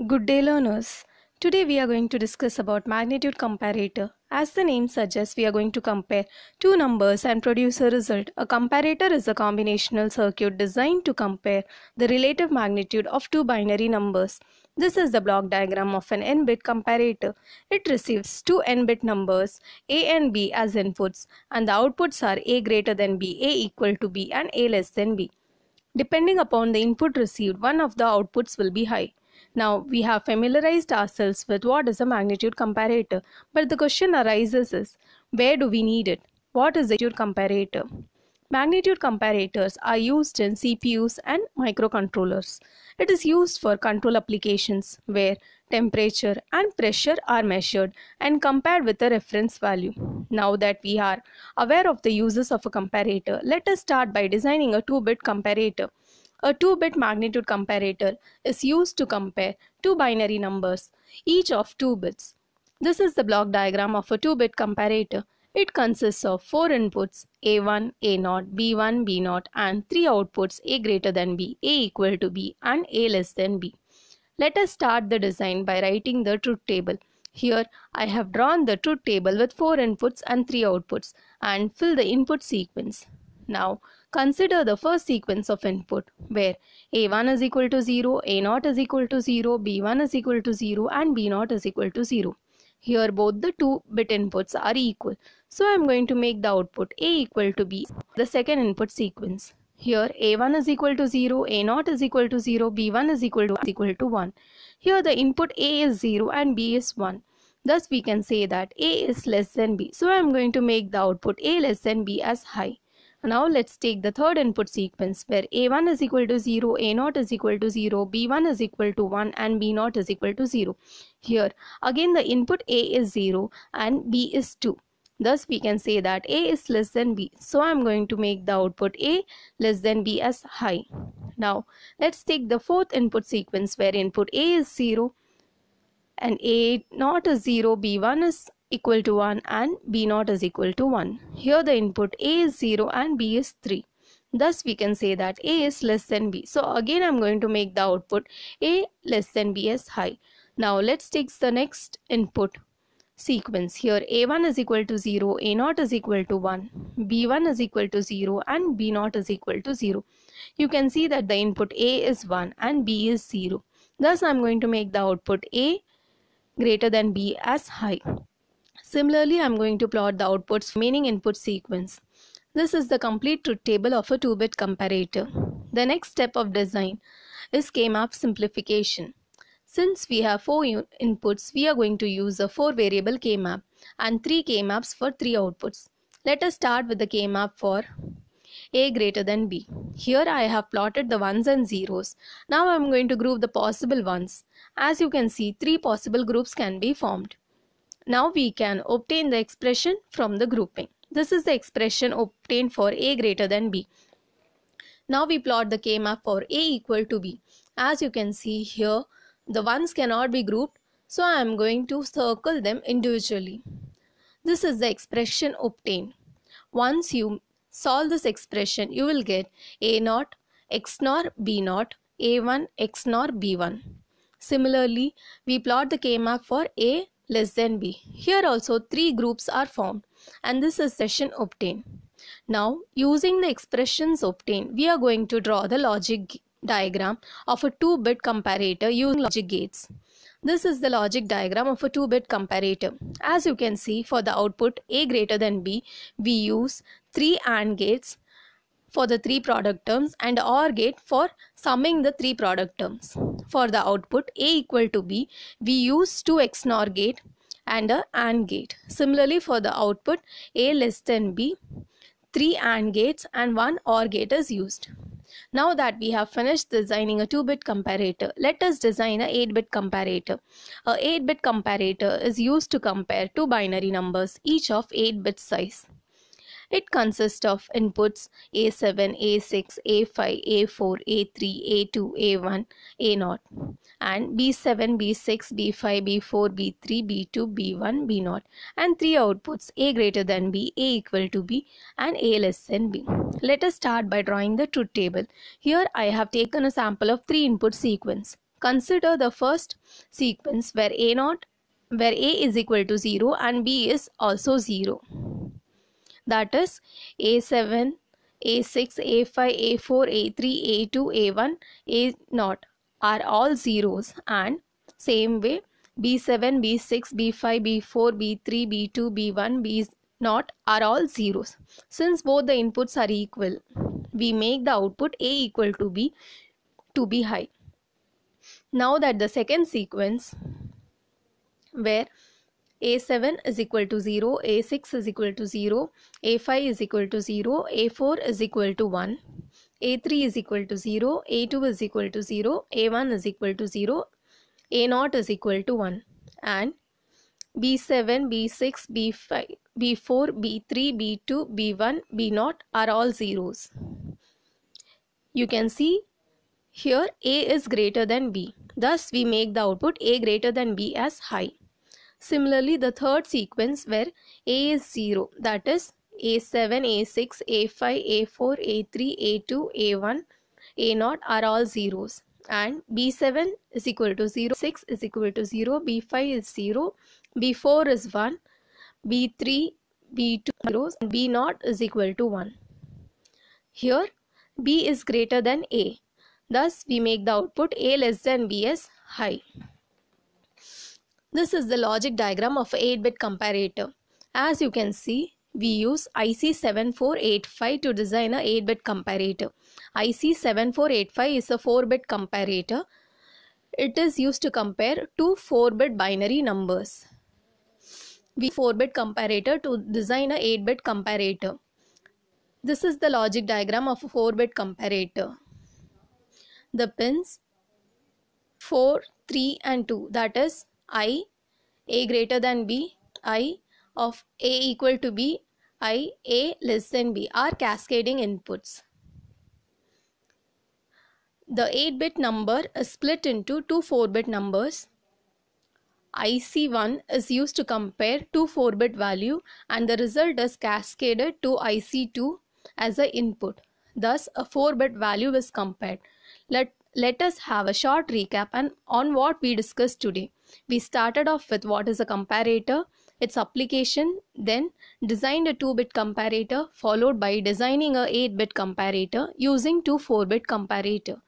Good day, learners. Today we are going to discuss about magnitude comparator. As the name suggests, we are going to compare two numbers and produce a result. A comparator is a combinational circuit designed to compare the relative magnitude of two binary numbers. This is the block diagram of an n-bit comparator. It receives two n-bit numbers a and b as inputs, and the outputs are a greater than b, a equal to b, and a less than b. Depending upon the input received, one of the outputs will be high. Now, we have familiarized ourselves with what is a magnitude comparator, but the question arises is, where do we need it? What is a magnitude comparator? Magnitude comparators are used in CPUs and microcontrollers. It is used for control applications where temperature and pressure are measured and compared with a reference value. Now that we are aware of the uses of a comparator, let us start by designing a 2-bit comparator. A 2-bit magnitude comparator is used to compare two binary numbers, each of 2 bits. This is the block diagram of a 2-bit comparator. It consists of 4 inputs A1, A0, B1, B0 and 3 outputs A greater than B, A equal to B and A less than B. Let us start the design by writing the truth table. Here I have drawn the truth table with 4 inputs and 3 outputs and fill the input sequence. Now consider the first sequence of input where A1 is equal to 0, A0 is equal to 0, B1 is equal to 0 and B0 is equal to 0. Here both the 2-bit inputs are equal. So I am going to make the output A equal to B, the second input sequence. Here A1 is equal to 0, A0 is equal to 0, B1 is equal to 1. Here the input A is 0 and B is 1. Thus we can say that A is less than B. So I am going to make the output A less than B as high. Now let's take the third input sequence where A1 is equal to 0, A0 is equal to 0, B1 is equal to 1 and B0 is equal to 0. Here again the input A is 0 and B is 2. Thus we can say that A is less than B. So I am going to make the output A less than B as high. Now let's take the fourth input sequence where input A is 0 and A0 is 0, B1 is equal to 1 and B0 is equal to 1. Here the input A is 0 and B is 3. Thus we can say that A is less than B. So again I am going to make the output A less than B as high. Now let's take the next input sequence. Here A1 is equal to 0, A0 is equal to 1, B1 is equal to 0 and B0 is equal to 0. You can see that the input A is 1 and B is 0. Thus I am going to make the output A greater than B as high. Similarly, I am going to plot the outputs for remaining input sequence. This is the complete truth table of a 2-bit comparator. The next step of design is K-map simplification. Since we have 4 inputs, we are going to use a 4-variable K-map and 3 K-maps for 3 outputs. Let us start with the K-map for A greater than B. Here I have plotted the ones and zeros. Now I am going to group the possible ones. As you can see, 3 possible groups can be formed. Now we can obtain the expression from the grouping. This is the expression obtained for A greater than B. Now we plot the K-map for A equal to B. As you can see here, the ones cannot be grouped, so I am going to circle them individually. This is the expression obtained. Once you solve this expression, you will get A0 XNOR B0, A1 XNOR B1. Similarly, we plot the K-map for A less than B. Here also 3 groups are formed and this is expression obtained. Now using the expressions obtained, we are going to draw the logic diagram of a 2-bit comparator using logic gates. This is the logic diagram of a 2-bit comparator. As you can see, for the output A greater than B, we use 3 AND gates for the 3 product terms and OR gate for summing the 3 product terms. For the output A equal to B, we use 2 XNOR gate and a AND gate. Similarly, for the output A less than B, 3 AND gates and 1 OR gate is used. Now that we have finished designing a 2-bit comparator, let us design a 8-bit comparator. A 8-bit comparator is used to compare two binary numbers, each of 8-bit size. It consists of inputs A7, A6, A5, A4, A3, A2, A1, A0 and B7, B6, B5, B4, B3, B2, B1, B0 and 3 outputs A greater than B, A equal to B and A less than B. Let us start by drawing the truth table. Here I have taken a sample of 3 input sequence. Consider the first sequence where A is equal to 0 and B is also 0. That is A7, A6, A5, A4, A3, A2, A1, A0 are all zeros, and same way B7, B6, B5, B4, B3, B2, B1, B0 are all zeros. Since both the inputs are equal, we make the output A equal to B to be high. Now that the second sequence where A7 is equal to 0, A6 is equal to 0, A5 is equal to 0, A4 is equal to 1, A3 is equal to 0, A2 is equal to 0, A1 is equal to 0, A0 is equal to 1, and B7, B6, B5, B4, B3, B2, B1, B0 are all zeros. You can see here A is greater than B. Thus, we make the output A greater than B as high. Similarly, the third sequence where A is 0, that is A7, A6, A5, A4, A3, A2, A1, A0 are all zeros, and B7 is equal to 0, 6 is equal to 0, B5 is 0, B4 is 1, B3, B2 zeros, and B0 is equal to 1. Here, B is greater than A. Thus, we make the output A less than B as high. This is the logic diagram of 8-bit comparator. As you can see, we use IC7485 to design a 8-bit comparator. IC7485 is a 4-bit comparator. It is used to compare two 4-bit binary numbers. We use 4-bit comparator to design a 8-bit comparator. This is the logic diagram of a 4-bit comparator. The pins 4, 3 and 2, that is I, A greater than B, I of A equal to B, I, A less than B are cascading inputs. The 8-bit number is split into two 4-bit numbers. IC1 is used to compare two 4-bit value, and the result is cascaded to IC2 as an input. Thus, a 4-bit value is compared. Let us have a short recap on what we discussed today. We started off with what is a comparator, its application, then designed a 2-bit comparator, followed by designing a 8-bit comparator using two 4-bit comparator.